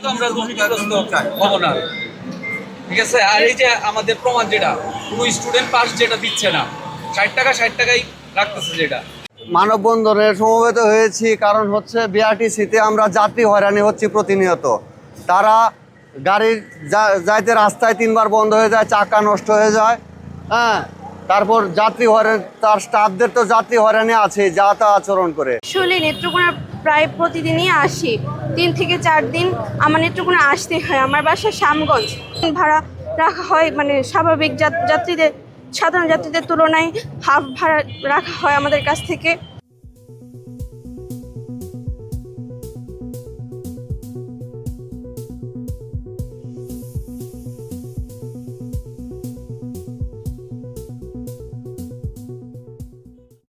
কিন্তু আমরা দুর্নীতিগ্রস্ত হব না। ঠিক আছে। আর এই যে আমাদের প্রমাণ যেটা কোনো স্টুডেন্ট পাস যেটা দিচ্ছে না, 60 টাকাই রাখতেছে যেটা। মানববন্ধনে সমবেত হয়েছি কারণ হচ্ছে বিআরটিসিতে আমরা যাত্রী হয়রানি হচ্ছি প্রতিনিয়ত। তারা গাড়ির যাইতে রাস্তায় 3বার বন্ধ হয়ে যায়, চাকা নষ্ট হয়ে যায়। হ্যাঁ, তারপর যাত্রী হয়রানি, তার স্টাফদের তো যাত্রী হয়রানি আছে, যা তা আচরণ করে। আসলে নেত্রকোনা প্রায় প্রতিদিনই আসি, 3 থেকে 4 দিন আমার নেত্রকোনা আসতে হয়। আমার বাসা শ্যামগঞ্জ। ভাড়া রাখা হয় মানে স্বাভাবিক যাত্রীদের, সাধারণ যাত্রীদের তুলনায় হাফ ভাড়া রাখা হয় আমাদের কাছ থেকে।